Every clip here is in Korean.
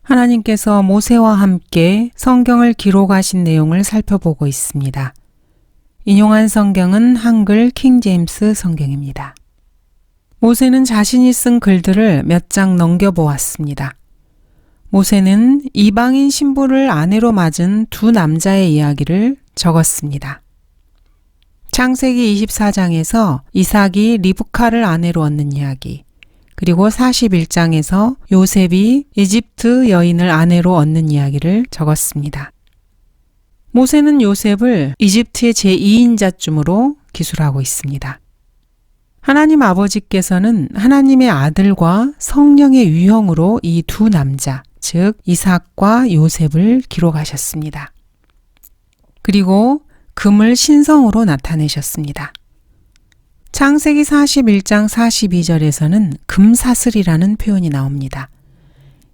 하나님께서 모세와 함께 성경을 기록하신 내용을 살펴보고 있습니다. 인용한 성경은 한글 킹제임스 성경입니다. 모세는 자신이 쓴 글들을 몇 장 넘겨보았습니다. 모세는 이방인 신부를 아내로 맞은 두 남자의 이야기를 적었습니다. 창세기 24장에서 이삭이 리브카를 아내로 얻는 이야기, 그리고 41장에서 요셉이 이집트 여인을 아내로 얻는 이야기를 적었습니다. 모세는 요셉을 이집트의 제2인자쯤으로 기술하고 있습니다. 하나님 아버지께서는 하나님의 아들과 성령의 유형으로 이 두 남자, 즉 이삭과 요셉을 기록하셨습니다. 그리고 금을 신성으로 나타내셨습니다. 창세기 41장 42절에서는 금사슬이라는 표현이 나옵니다.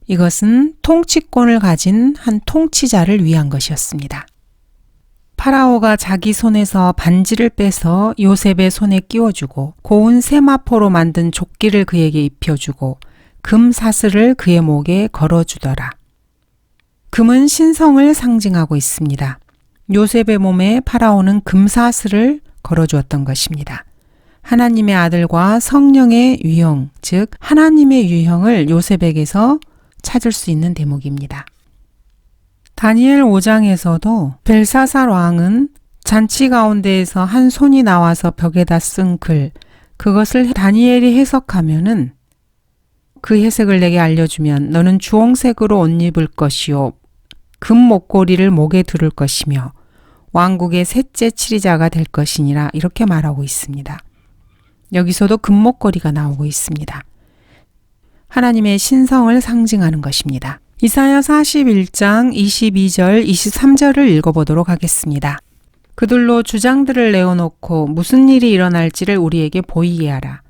이것은 통치권을 가진 한 통치자를 위한 것이었습니다. 파라오가 자기 손에서 반지를 빼서 요셉의 손에 끼워주고 고운 세마포로 만든 조끼를 그에게 입혀주고 금사슬을 그의 목에 걸어주더라. 금은 신성을 상징하고 있습니다. 요셉의 몸에 파라오는 금사슬을 걸어주었던 것입니다. 하나님의 아들과 성령의 유형, 즉 하나님의 유형을 요셉에게서 찾을 수 있는 대목입니다. 다니엘 5장에서도 벨사살 왕은 잔치 가운데에서 한 손이 나와서 벽에다 쓴 글, 그것을 다니엘이 해석하면은 그 해석을 내게 알려주면 너는 주홍색으로 옷 입을 것이요 금 목걸이를 목에 두를 것이며 왕국의 셋째 치리자가 될 것이니라, 이렇게 말하고 있습니다. 여기서도 금목걸이가 나오고 있습니다. 하나님의 신성을 상징하는 것입니다. 이사야 41장 22절 23절을 읽어보도록 하겠습니다. 그들로 주장들을 내어놓고 무슨 일이 일어날지를 우리에게 보이게 하라.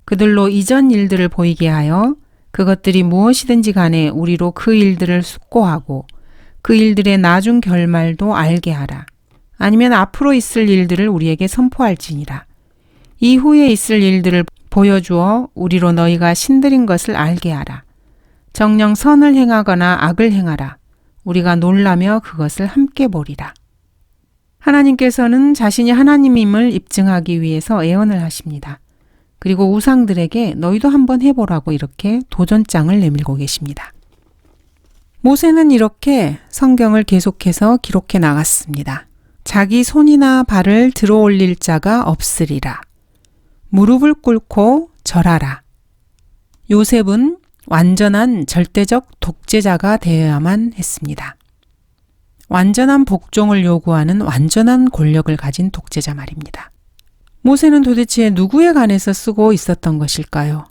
그들로 이전 일들을 보이게 하여 그것들이 무엇이든지 간에 우리로 그 일들을 숙고하고 그 일들의 나중 결말도 알게 하라. 아니면 앞으로 있을 일들을 우리에게 선포할지니라. 이후에 있을 일들을 보여주어 우리로 너희가 신들인 것을 알게 하라. 정녕 선을 행하거나 악을 행하라. 우리가 놀라며 그것을 함께 보리라. 하나님께서는 자신이 하나님임을 입증하기 위해서 예언을 하십니다. 그리고 우상들에게 너희도 한번 해보라고 이렇게 도전장을 내밀고 계십니다. 모세는 이렇게 성경을 계속해서 기록해 나갔습니다. 자기 손이나 발을 들어 올릴 자가 없으리라. 무릎을 꿇고 절하라. 요셉은 완전한 절대적 독재자가 되어야만 했습니다. 완전한 복종을 요구하는 완전한 권력을 가진 독재자 말입니다. 모세는 도대체 누구에 관해서 쓰고 있었던 것일까요?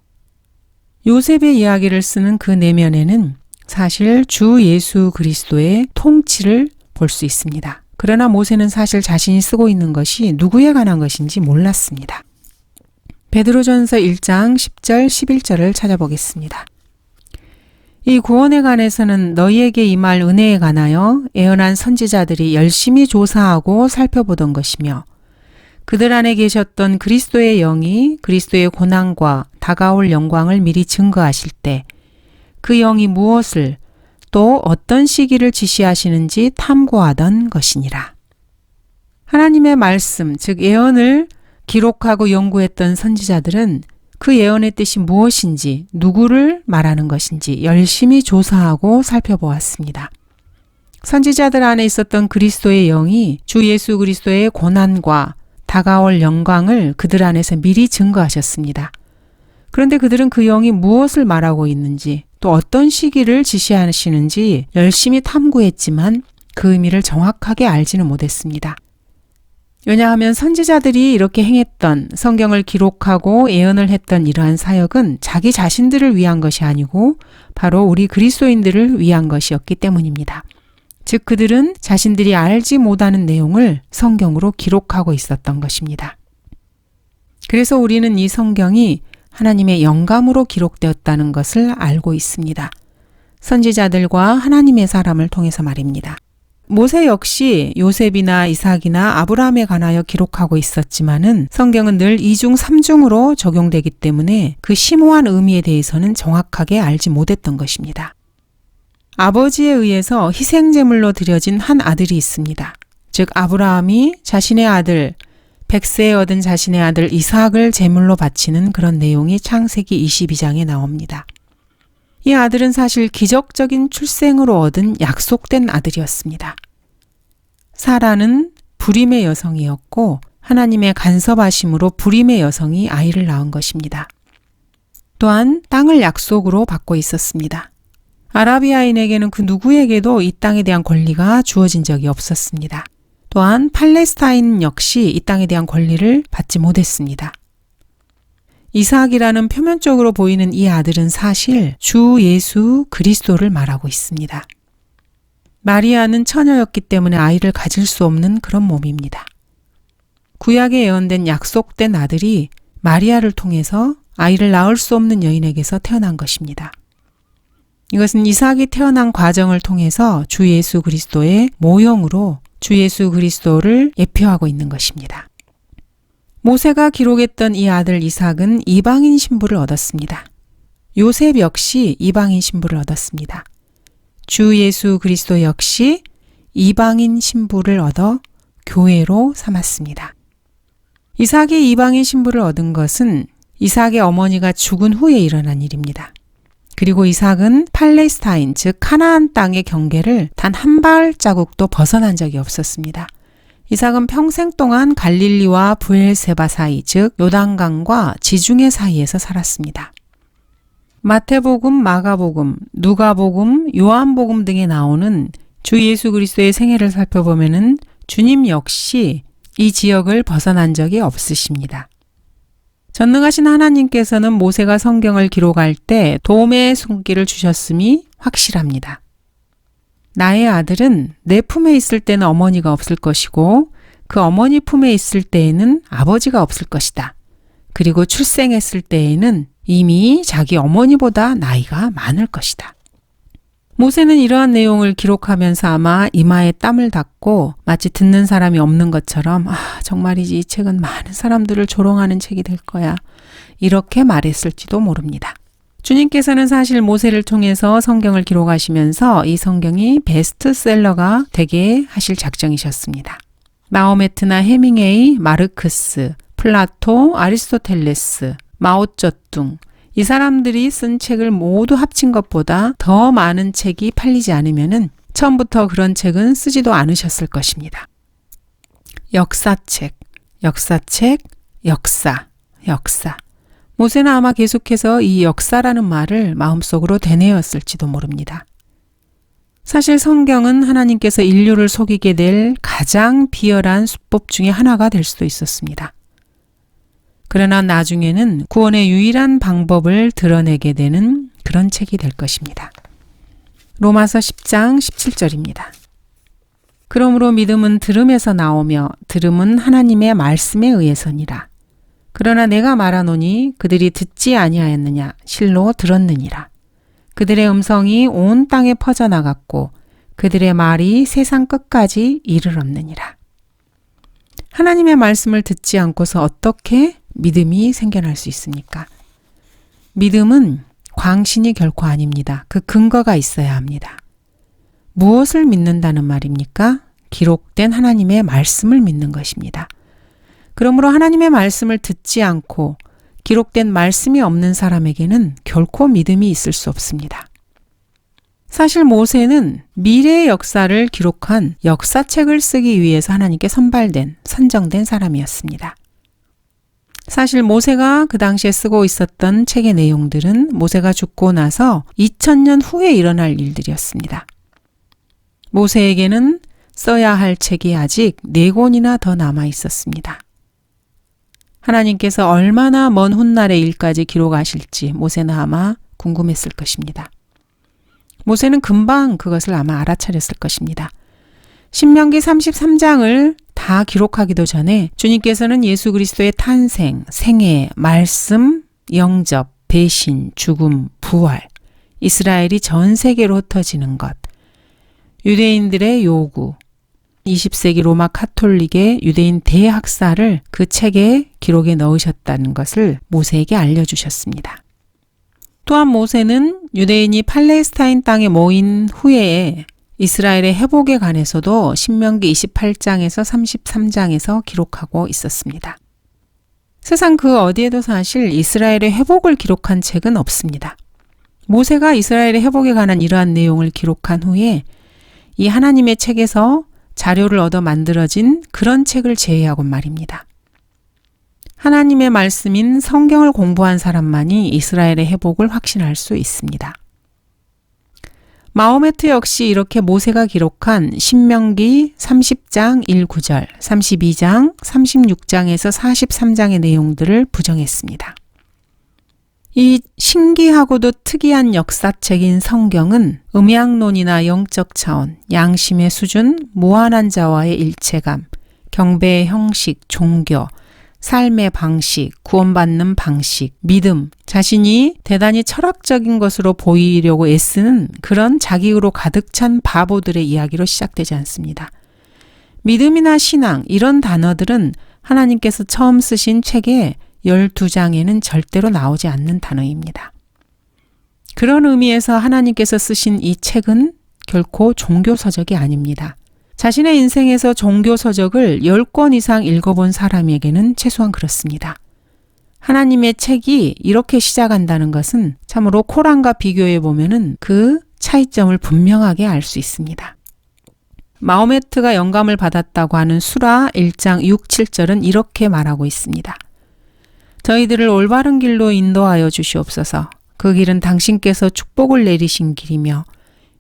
요셉의 이야기를 쓰는 그 내면에는 사실 주 예수 그리스도의 통치를 볼 수 있습니다. 그러나 모세는 사실 자신이 쓰고 있는 것이 누구에 관한 것인지 몰랐습니다. 베드로전서 1장 10절 11절을 찾아보겠습니다. 이 구원에 관해서는 너희에게 임할 은혜에 관하여 예언한 선지자들이 열심히 조사하고 살펴보던 것이며 그들 안에 계셨던 그리스도의 영이 그리스도의 고난과 다가올 영광을 미리 증거하실 때 그 영이 무엇을 또 어떤 시기를 지시하시는지 탐구하던 것이니라. 하나님의 말씀, 즉 예언을 기록하고 연구했던 선지자들은 그 예언의 뜻이 무엇인지, 누구를 말하는 것인지 열심히 조사하고 살펴보았습니다. 선지자들 안에 있었던 그리스도의 영이 주 예수 그리스도의 고난과 다가올 영광을 그들 안에서 미리 증거하셨습니다. 그런데 그들은 그 영이 무엇을 말하고 있는지, 또 어떤 시기를 지시하시는지 열심히 탐구했지만 그 의미를 정확하게 알지는 못했습니다. 왜냐하면 선지자들이 이렇게 행했던, 성경을 기록하고 예언을 했던 이러한 사역은 자기 자신들을 위한 것이 아니고 바로 우리 그리스도인들을 위한 것이었기 때문입니다. 즉 그들은 자신들이 알지 못하는 내용을 성경으로 기록하고 있었던 것입니다. 그래서 우리는 이 성경이 하나님의 영감으로 기록되었다는 것을 알고 있습니다. 선지자들과 하나님의 사람을 통해서 말입니다. 모세 역시 요셉이나 이삭이나 아브라함에 관하여 기록하고 있었지만은 성경은 늘 2중 3중으로 적용되기 때문에 그 심오한 의미에 대해서는 정확하게 알지 못했던 것입니다. 아버지에 의해서 희생제물로 드려진 한 아들이 있습니다. 즉 아브라함이 자신의 아들, 100세에 얻은 자신의 아들 이삭을 제물로 바치는 그런 내용이 창세기 22장에 나옵니다. 이 아들은 사실 기적적인 출생으로 얻은 약속된 아들이었습니다. 사라는 불임의 여성이었고 하나님의 간섭하심으로 불임의 여성이 아이를 낳은 것입니다. 또한 땅을 약속으로 받고 있었습니다. 아라비아인에게는 그 누구에게도 이 땅에 대한 권리가 주어진 적이 없었습니다. 또한 팔레스타인 역시 이 땅에 대한 권리를 받지 못했습니다. 이삭이라는 표면적으로 보이는 이 아들은 사실 주 예수 그리스도를 말하고 있습니다. 마리아는 처녀였기 때문에 아이를 가질 수 없는 그런 몸입니다. 구약에 예언된 약속된 아들이 마리아를 통해서 아이를 낳을 수 없는 여인에게서 태어난 것입니다. 이것은 이삭이 태어난 과정을 통해서 주 예수 그리스도의 모형으로 주 예수 그리스도를 예표하고 있는 것입니다. 모세가 기록했던 이 아들 이삭은 이방인 신부를 얻었습니다. 요셉 역시 이방인 신부를 얻었습니다. 주 예수 그리스도 역시 이방인 신부를 얻어 교회로 삼았습니다. 이삭이 이방인 신부를 얻은 것은 이삭의 어머니가 죽은 후에 일어난 일입니다. 그리고 이삭은 팔레스타인, 즉 카나안 땅의 경계를 단 한 발자국도 벗어난 적이 없었습니다. 이삭은 평생 동안 갈릴리와 브엘세바 사이, 즉 요단강과 지중해 사이에서 살았습니다. 마태복음, 마가복음, 누가복음, 요한복음 등에 나오는 주 예수 그리스도의 생애를 살펴보면은 주님 역시 이 지역을 벗어난 적이 없으십니다. 전능하신 하나님께서는 모세가 성경을 기록할 때 도움의 손길을 주셨음이 확실합니다. 나의 아들은 내 품에 있을 때는 어머니가 없을 것이고 그 어머니 품에 있을 때에는 아버지가 없을 것이다. 그리고 출생했을 때에는 이미 자기 어머니보다 나이가 많을 것이다. 모세는 이러한 내용을 기록하면서 아마 이마에 땀을 닦고 마치 듣는 사람이 없는 것처럼 정말이지 이 책은 많은 사람들을 조롱하는 책이 될 거야. 이렇게 말했을지도 모릅니다. 주님께서는 사실 모세를 통해서 성경을 기록하시면서 이 성경이 베스트셀러가 되게 하실 작정이셨습니다. 마호메트나 해밍웨이, 마르크스, 플라토, 아리스토텔레스, 마오쩌둥 이 사람들이 쓴 책을 모두 합친 것보다 더 많은 책이 팔리지 않으면은 처음부터 그런 책은 쓰지도 않으셨을 것입니다. 역사책, 역사책, 역사, 역사. 모세는 아마 계속해서 이 역사라는 말을 마음속으로 되뇌었을지도 모릅니다. 사실 성경은 하나님께서 인류를 속이게 될 가장 비열한 수법 중에 하나가 될 수도 있었습니다. 그러나 나중에는 구원의 유일한 방법을 드러내게 되는 그런 책이 될 것입니다. 로마서 10장 17절입니다. 그러므로 믿음은 들음에서 나오며 들음은 하나님의 말씀에 의해서니라. 그러나 내가 말하노니 그들이 듣지 아니하였느냐 실로 들었느니라. 그들의 음성이 온 땅에 퍼져나갔고 그들의 말이 세상 끝까지 이르렀느니라. 하나님의 말씀을 듣지 않고서 어떻게 믿음이 생겨날 수 있습니까? 믿음은 광신이 결코 아닙니다. 그 근거가 있어야 합니다. 무엇을 믿는다는 말입니까? 기록된 하나님의 말씀을 믿는 것입니다. 그러므로 하나님의 말씀을 듣지 않고 기록된 말씀이 없는 사람에게는 결코 믿음이 있을 수 없습니다. 사실 모세는 미래의 역사를 기록한 역사책을 쓰기 위해서 하나님께 선정된 사람이었습니다. 사실 모세가 그 당시에 쓰고 있었던 책의 내용들은 모세가 죽고 나서 2000년 후에 일어날 일들이었습니다. 모세에게는 써야 할 책이 아직 4권이나 더 남아 있었습니다. 하나님께서 얼마나 먼 훗날의 일까지 기록하실지 모세는 아마 궁금했을 것입니다. 모세는 금방 그것을 아마 알아차렸을 것입니다. 신명기 33장을 다 기록하기도 전에 주님께서는 예수 그리스도의 탄생, 생애, 말씀, 영접, 배신, 죽음, 부활, 이스라엘이 전 세계로 흩어지는 것, 유대인들의 요구, 20세기 로마 카톨릭의 유대인 대학살을 그 책에 기록에 넣으셨다는 것을 모세에게 알려주셨습니다. 또한 모세는 유대인이 팔레스타인 땅에 모인 후에 이스라엘의 회복에 관해서도 신명기 28장에서 33장에서 기록하고 있었습니다. 세상 그 어디에도 사실 이스라엘의 회복을 기록한 책은 없습니다. 모세가 이스라엘의 회복에 관한 이러한 내용을 기록한 후에 이 하나님의 책에서 자료를 얻어 만들어진 그런 책을 제외하곤 말입니다. 하나님의 말씀인 성경을 공부한 사람만이 이스라엘의 회복을 확신할 수 있습니다. 마호메트 역시 이렇게 모세가 기록한 신명기 30장 1-9절, 32장, 36장에서 43장의 내용들을 부정했습니다. 이 신기하고도 특이한 역사책인 성경은 음양론이나 영적 차원, 양심의 수준, 무한한 자와의 일체감, 경배의 형식, 종교, 삶의 방식, 구원받는 방식, 믿음, 자신이 대단히 철학적인 것으로 보이려고 애쓰는 그런 자기의로 가득 찬 바보들의 이야기로 시작되지 않습니다. 믿음이나 신앙, 이런 단어들은 하나님께서 처음 쓰신 책의 12장에는 절대로 나오지 않는 단어입니다. 그런 의미에서 하나님께서 쓰신 이 책은 결코 종교서적이 아닙니다. 자신의 인생에서 종교서적을 10권 이상 읽어본 사람에게는 최소한 그렇습니다. 하나님의 책이 이렇게 시작한다는 것은 참으로 코란과 비교해 보면은 그 차이점을 분명하게 알 수 있습니다. 마호메트가 영감을 받았다고 하는 수라 1장 6, 7절은 이렇게 말하고 있습니다. 저희들을 올바른 길로 인도하여 주시옵소서. 그 길은 당신께서 축복을 내리신 길이며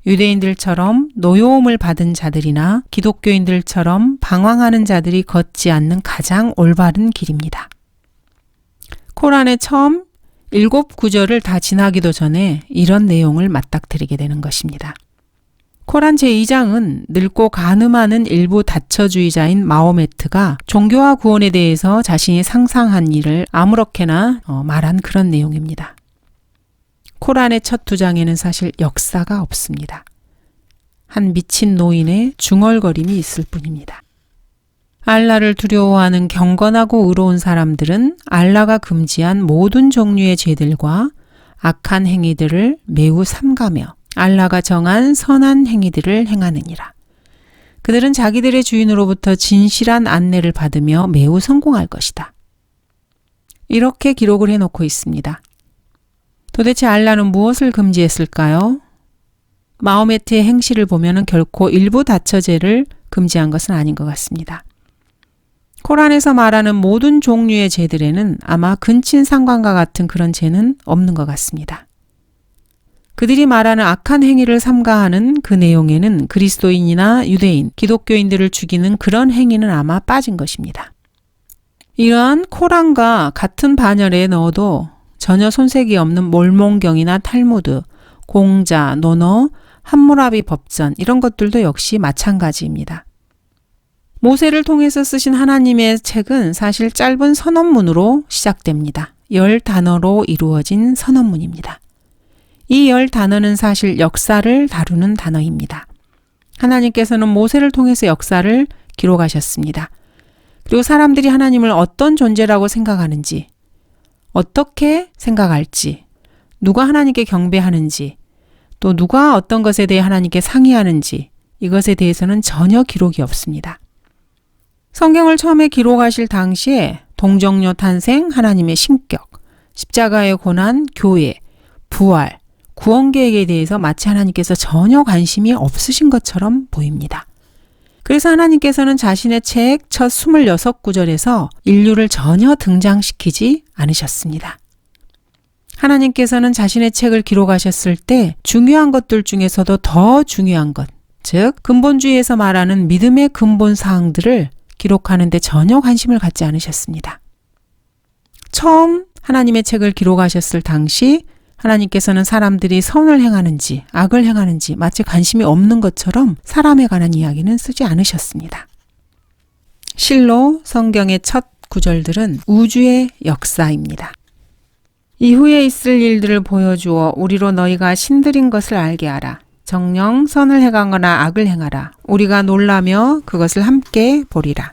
유대인들처럼 노여움을 받은 자들이나 기독교인들처럼 방황하는 자들이 걷지 않는 가장 올바른 길입니다. 코란의 처음 7구절을 다 지나기도 전에 이런 내용을 맞닥뜨리게 되는 것입니다. 코란 제2장은 늙고 간음하는 일부 다처주의자인 마호메트가 종교와 구원에 대해서 자신이 상상한 일을 아무렇게나 말한 그런 내용입니다. 코란의 첫 2장에는 사실 역사가 없습니다. 한 미친 노인의 중얼거림이 있을 뿐입니다. 알라를 두려워하는 경건하고 의로운 사람들은 알라가 금지한 모든 종류의 죄들과 악한 행위들을 매우 삼가며 알라가 정한 선한 행위들을 행하느니라. 그들은 자기들의 주인으로부터 진실한 안내를 받으며 매우 성공할 것이다. 이렇게 기록을 해놓고 있습니다. 도대체 알라는 무엇을 금지했을까요? 마호메트의 행실을 보면 결코 일부 다처죄를 금지한 것은 아닌 것 같습니다. 코란에서 말하는 모든 종류의 죄들에는 아마 근친상간과 같은 그런 죄는 없는 것 같습니다. 그들이 말하는 악한 행위를 삼가하는 그 내용에는 그리스도인이나 유대인, 기독교인들을 죽이는 그런 행위는 아마 빠진 것입니다. 이러한 코란과 같은 반열에 넣어도 전혀 손색이 없는 몰몬경이나 탈무드, 공자, 논어, 함무라비 법전 이런 것들도 역시 마찬가지입니다. 모세를 통해서 쓰신 하나님의 책은 사실 짧은 선언문으로 시작됩니다. 10단어로 이루어진 선언문입니다. 이 10단어는 사실 역사를 다루는 단어입니다. 하나님께서는 모세를 통해서 역사를 기록하셨습니다. 그리고 사람들이 하나님을 어떤 존재라고 생각하는지, 어떻게 생각할지, 누가 하나님께 경배하는지, 또 누가 어떤 것에 대해 하나님께 상의하는지 이것에 대해서는 전혀 기록이 없습니다. 성경을 처음에 기록하실 당시에 동정녀 탄생, 하나님의 신격, 십자가의 고난, 교회, 부활, 구원 계획에 대해서 마치 하나님께서 전혀 관심이 없으신 것처럼 보입니다. 그래서 하나님께서는 자신의 책 첫 26구절에서 인류를 전혀 등장시키지 않으셨습니다. 하나님께서는 자신의 책을 기록하셨을 때 중요한 것들 중에서도 더 중요한 것, 즉 근본주의에서 말하는 믿음의 근본 사항들을 기록하는 데 전혀 관심을 갖지 않으셨습니다. 처음 하나님의 책을 기록하셨을 당시 하나님께서는 사람들이 선을 행하는지 악을 행하는지 마치 관심이 없는 것처럼 사람에 관한 이야기는 쓰지 않으셨습니다. 실로 성경의 첫 구절들은 우주의 역사입니다. 이후에 있을 일들을 보여주어 우리로 너희가 신들인 것을 알게 하라. 정녕 선을 행하거나 악을 행하라. 우리가 놀라며 그것을 함께 보리라.